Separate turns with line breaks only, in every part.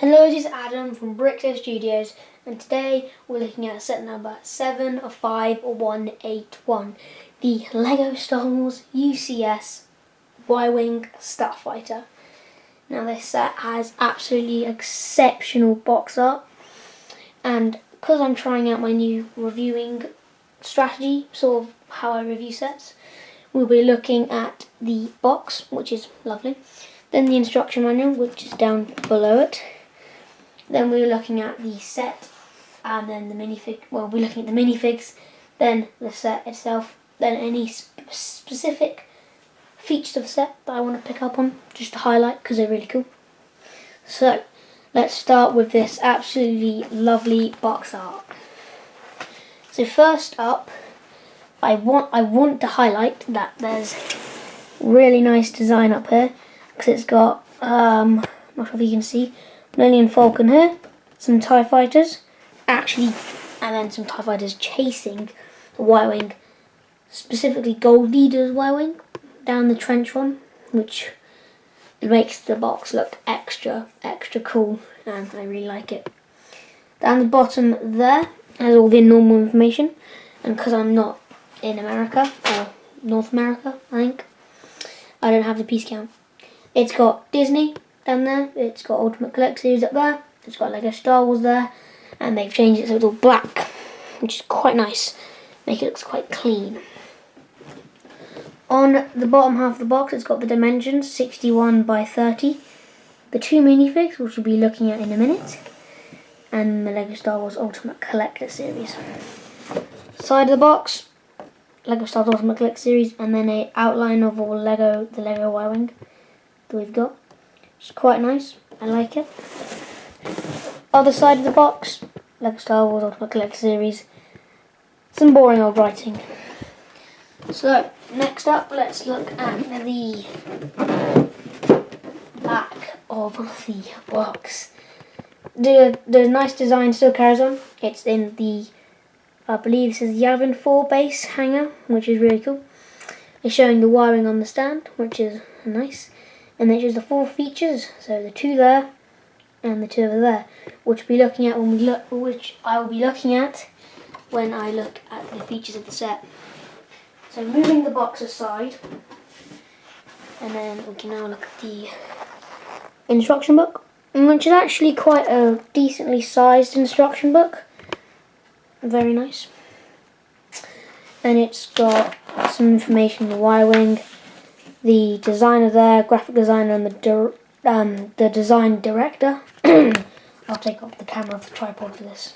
Hello, this is Adam from Bricktail Studios, and today we're looking at set number 75181, the LEGO Star Wars UCS Y-Wing Starfighter. Now this set has absolutely exceptional box art, and because I'm trying out my new reviewing strategy, sort of how I review sets, we'll be looking at the box, which is lovely, then the instruction manual, which is down below it. Then we're looking at the set, and then the minifig. Well, we're looking at the minifigs, then the set itself, then any specific features of the set that I want to pick up on, just to highlight because they're really cool. So, let's start with this absolutely lovely box art. So first up, I want to highlight that there's really nice design up here, because it's got not sure if you can see, Millennium Falcon here, some TIE fighters, and then some TIE fighters chasing the Y-Wing, specifically Gold Leader's Y-Wing, down the trench one, which makes the box look extra cool, and I really like it. Down the bottom there has all the normal information, and because I'm not in America, or North America, I think, I don't have the piece count. It's got Disney down there, it's got Ultimate Collect Series up there, it's got LEGO Star Wars there, and they've changed it so it's all black, which is quite nice, make it look quite clean. On the bottom half of the box, it's got the dimensions, 61 by 30, the two minifigs, which we'll be looking at in a minute, and the LEGO Star Wars Ultimate Collector Series. Side of the box, LEGO Star Wars Ultimate Collector Series, and then an outline of all the LEGO Y-Wing that we've got. It's quite nice, I like it. Other side of the box, LEGO Star Wars Ultimate Collector Series, some boring old writing. So, next up, let's look at the back of the box. The nice design still carries on. It's in the, I believe this is Yavin 4 base hanger, which is really cool. It's showing the wiring on the stand, which is nice. And then it shows the four features, so the two there and the two over there, which I will be looking at when I look at the features of the set. So moving the box aside, and then we can now look at the instruction book, which is actually quite a decently sized instruction book. Very nice. And it's got some information on the Y-Wing, the designer there, graphic designer, and the design director. I'll take off the camera off the tripod for this.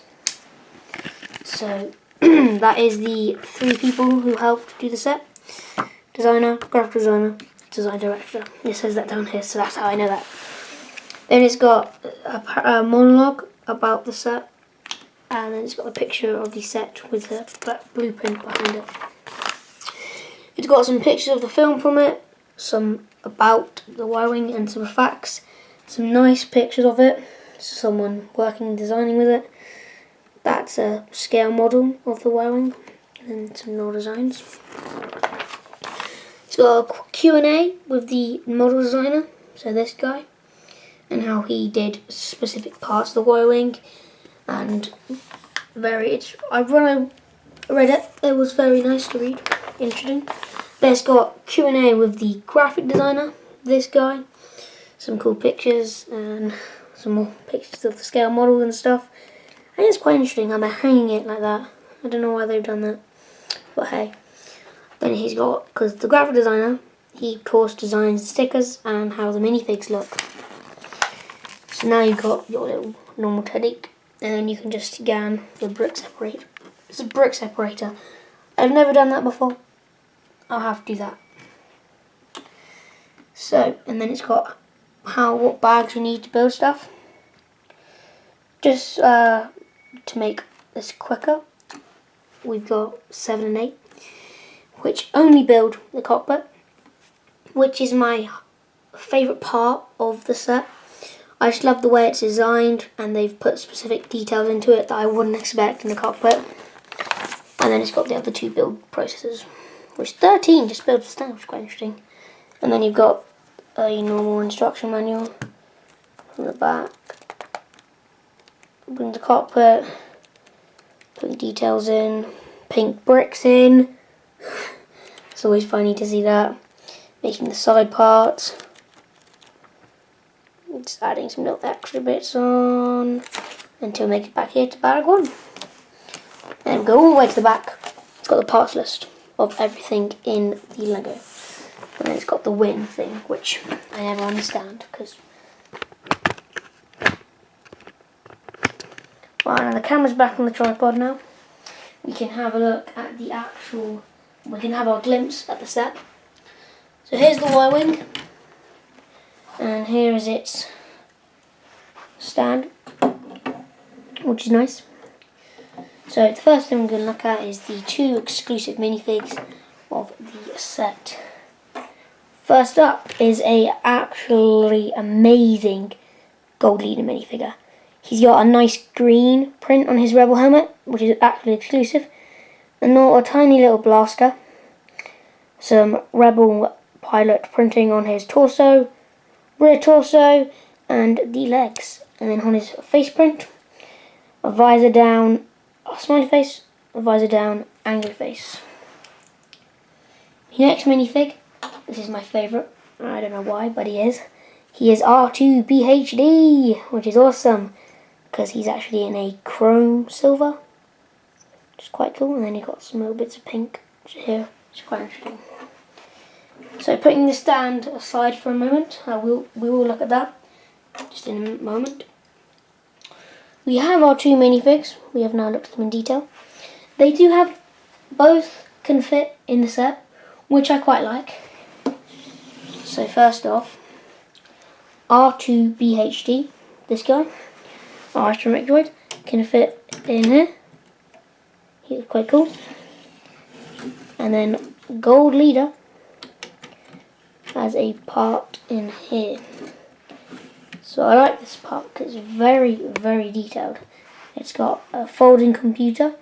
So that is the three people who helped do the set: designer, graphic designer, design director. It says that down here, so that's how I know that. Then it's got a monologue about the set, and then it's got a picture of the set with the blueprint behind it. It's got some pictures of the film from it, some about the Y-Wing and some facts, some nice pictures of it, someone working and designing with it. That's a scale model of the Y-Wing, and then some more designs. It's got a Q&A with the model designer, so this guy, and how he did specific parts of the Y-Wing, and I read it, it was very nice to read, interesting. There's got Q&A with the graphic designer, this guy, some cool pictures, and some more pictures of the scale model and stuff. I think it's quite interesting how they're hanging it like that. I don't know why they've done that, but hey. Then he's got, because the graphic designer, he of course designs stickers and how the minifigs look. So now you've got your little normal teddy, and then you can just scan the brick separator. It's a brick separator. I've never done that before. I'll have to do that. So, and then it's got what bags you need to build stuff. Just to make this quicker, we've got 7 and 8, which only build the cockpit, which is my favourite part of the set. I just love the way it's designed, and they've put specific details into it that I wouldn't expect in the cockpit. And then it's got the other two build processes, which 13 just builds the stand, which is quite interesting. And then you've got a normal instruction manual from the back, bring the cockpit, putting details in, pink bricks in. It's always funny to see that. Making the side parts. Just adding some little extra bits on until we make it back here to barrack 1. And go all the way to the back. It's got the parts list of everything in the Lego. And then it's got the win thing, which I never understand because. Right, now the camera's back on the tripod now. We can have a look at the actual. We can have our glimpse at the set. So here's the Y-wing, and here is its stand, which is nice. So the first thing we're going to look at is the 2 exclusive minifigs of the set. First up is a actually amazing Gold Leader minifigure. He's got a nice green print on his Rebel helmet, which is actually exclusive, and not a tiny little blaster. Some Rebel pilot printing on his torso, rear torso, and the legs. And then on his face print, a visor down, a smiley face, a visor down, angry face. The next minifig, this is my favourite, I don't know why, but he is. He is R2BHD, which is awesome, because he's actually in a chrome silver, which is quite cool, and then you've got some little bits of pink here, which is quite interesting. So putting the stand aside for a moment, we will look at that just in a moment. We have our 2 minifigs. We have now looked at them in detail. They do have, both can fit in the set, which I quite like. So first off, R2BHD, this guy, our astromech droid, can fit in here. He's quite cool. And then Gold Leader has a part in here. So I like this part because it's very, very detailed. It's got a folding computer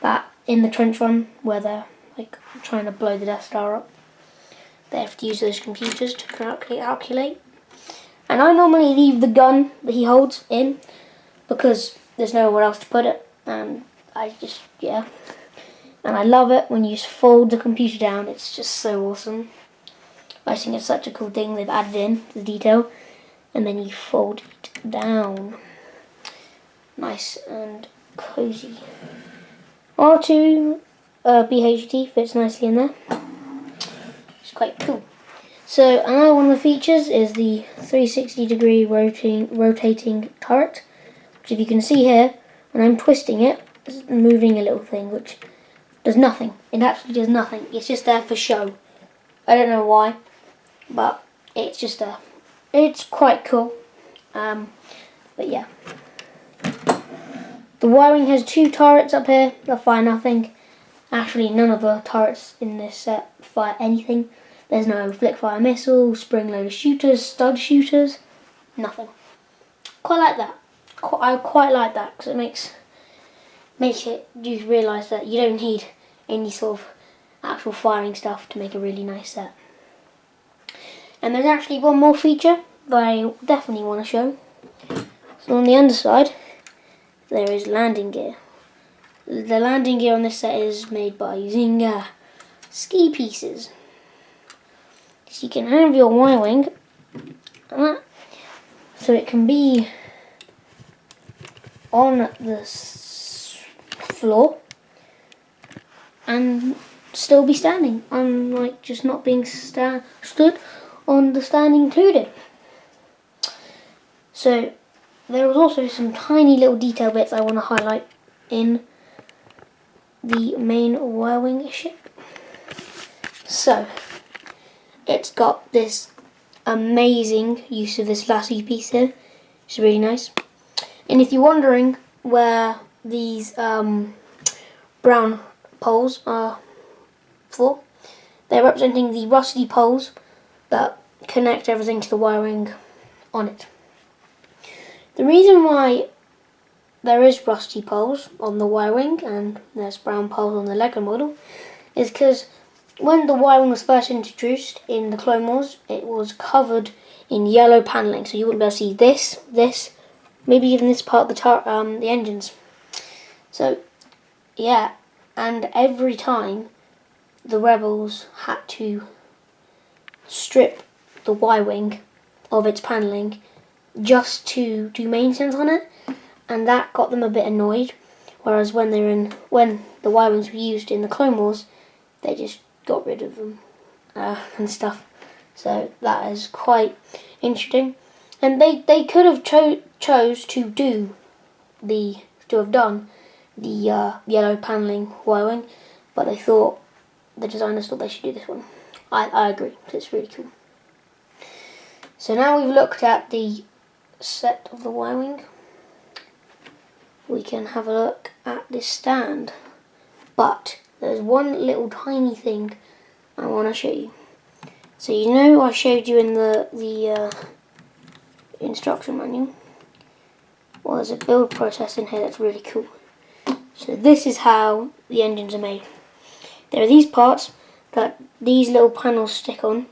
that in the trench run where they're like trying to blow the Death Star up, they have to use those computers to calculate. And I normally leave the gun that he holds in because there's nowhere else to put it, and I just, yeah. And I love it when you just fold the computer down. It's just so awesome. I think it's such a cool thing they've added in the detail, and then you fold it down. Nice and cozy. R2 BHD fits nicely in there. It's quite cool. So another one of the features is the 360-degree rotating turret, which if you can see here, when I'm twisting it, it's moving a little thing, which does nothing. It absolutely does nothing. It's just there for show. I don't know why, but it's just there. It's quite cool. But yeah. The Y-wing has 2 turrets up here that fire nothing. Actually, none of the turrets in this set fire anything. There's no flick fire missile, spring loader shooters, stud shooters, nothing. Quite like that. I quite like that because it makes it you realise that you don't need any sort of actual firing stuff to make a really nice set. And there's actually one more feature that I definitely want to show. So on the underside, there is landing gear. The landing gear on this set is made by using ski pieces. So you can have your Y-wing, so it can be on the floor and still be standing, unlike just not being stood on the stand included. So there was also some tiny little detail bits I want to highlight in the main Y-wing ship. So it's got this amazing use of this lasso piece here. It's really nice. And if you're wondering where these brown poles are for, they're representing the rusty poles that connect everything to the Y-wing on it. The reason why there is rusty poles on the Y-wing and there's brown poles on the Lego model is because when the Y-wing was first introduced in the Clone Wars, it was covered in yellow panelling, so you wouldn't be able to see this, maybe even this part of the engines. So yeah, and every time the rebels had to strip the Y-wing of its panelling just to do maintenance on it, and that got them a bit annoyed. Whereas when the Y-wings were used in the Clone Wars, they just got rid of them and stuff. So that is quite interesting. And they could have chose to have done the yellow panelling Y-wing, but the designers thought they should do this one. I agree, it's really cool. So now we've looked at the set of the Y-wing, we can have a look at this stand. But there's one little tiny thing I want to show you. So you know I showed you in the instruction manual? Well, there's a build process in here that's really cool. So this is how the engines are made. There are these parts that these little panels stick on,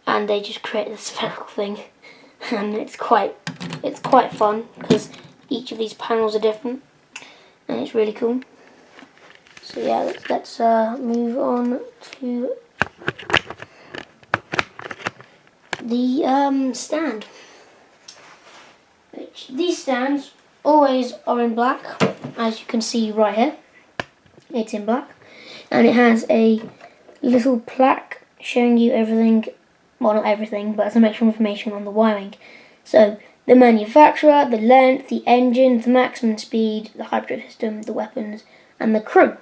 and they just create this spherical thing. And it's quite fun because each of these panels are different, and it's really cool. So yeah, let's move on to the stand. These stands always are in black, as you can see right here. It's in black, and it has a little plaque showing you everything. Well, not everything, but some extra information on the Y-wing. So the manufacturer, the length, the engine, the maximum speed, the hybrid system, the weapons, and the crew.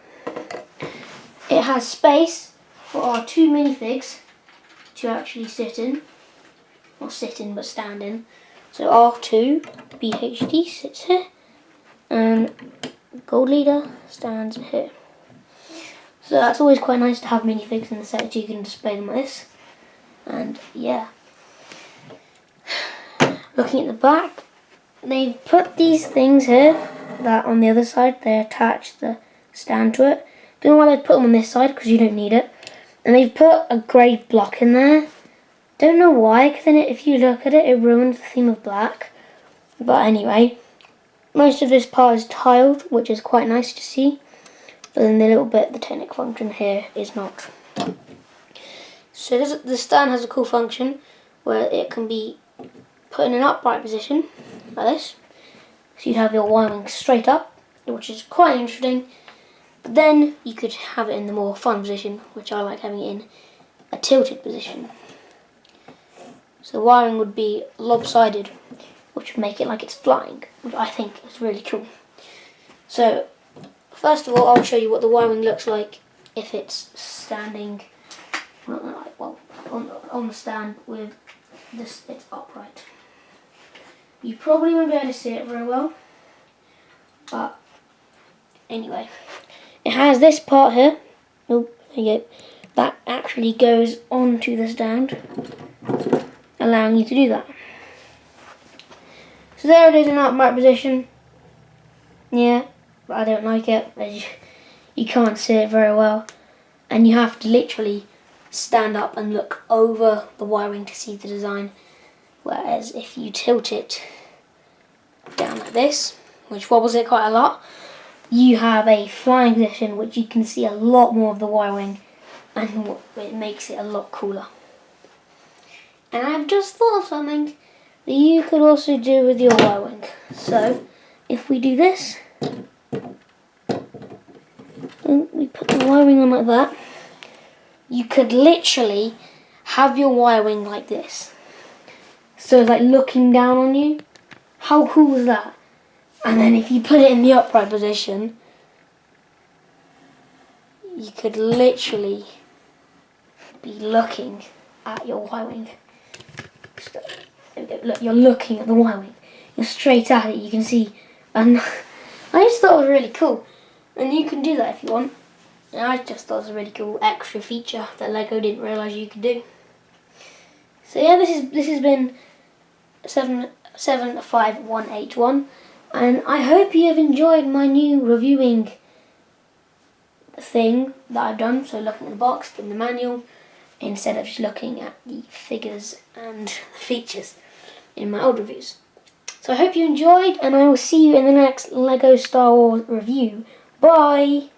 It has space for our 2 minifigs to actually sit in. Not sit in, but stand in. So R2 BHD sits here, and Gold Leader stands here. So that's always quite nice to have minifigs in the set, so you can display them like this. And yeah, looking at the back, they've put these things here that on the other side they attach the stand to it. Don't know why they put them on this side, because you don't need it. And they've put a grey block in there. Don't know why, because then if you look at it, it ruins the theme of black. But anyway, most of this part is tiled, which is quite nice to see. But then the little bit, the technic function here, is not. So the stand has a cool function where it can be put in an upright position, like this. So you'd have your Y-wing straight up, which is quite interesting. But then you could have it in the more fun position, which I like having it in a tilted position. So the Y-wing would be lopsided, which would make it like it's flying, which I think is really cool. So first of all, I'll show you what the Y-wing looks like if it's standing, well, on the stand with this, it's upright. You probably won't be able to see it very well, but anyway, it has this part here. Oh, there you go. That actually goes onto the stand, allowing you to do that. So there it is in an upright position. Yeah, but I don't like it. You can't see it very well, and you have to literally stand up and look over the Y-wing to see the design. Whereas if you tilt it down like this, which wobbles it quite a lot, you have a flying position which you can see a lot more of the Y-wing, and it makes it a lot cooler. And I've just thought of something that you could also do with your Y-wing. So if we do this, and we put the Y-wing on like that, you could literally have your Y-wing like this. So it's like looking down on you. How cool is that? And then if you put it in the upright position, you could literally be looking at your Y-wing. So, there we go. Look, you're looking at the Y-wing. You're straight at it, you can see. And I just thought it was really cool. And you can do that if you want. And I just thought it was a really cool extra feature that LEGO didn't realise you could do. So yeah, this has been 75181, and I hope you have enjoyed my new reviewing thing that I've done. So looking at the box and the manual, instead of just looking at the figures and the features in my old reviews. So I hope you enjoyed, and I will see you in the next LEGO Star Wars review. Bye!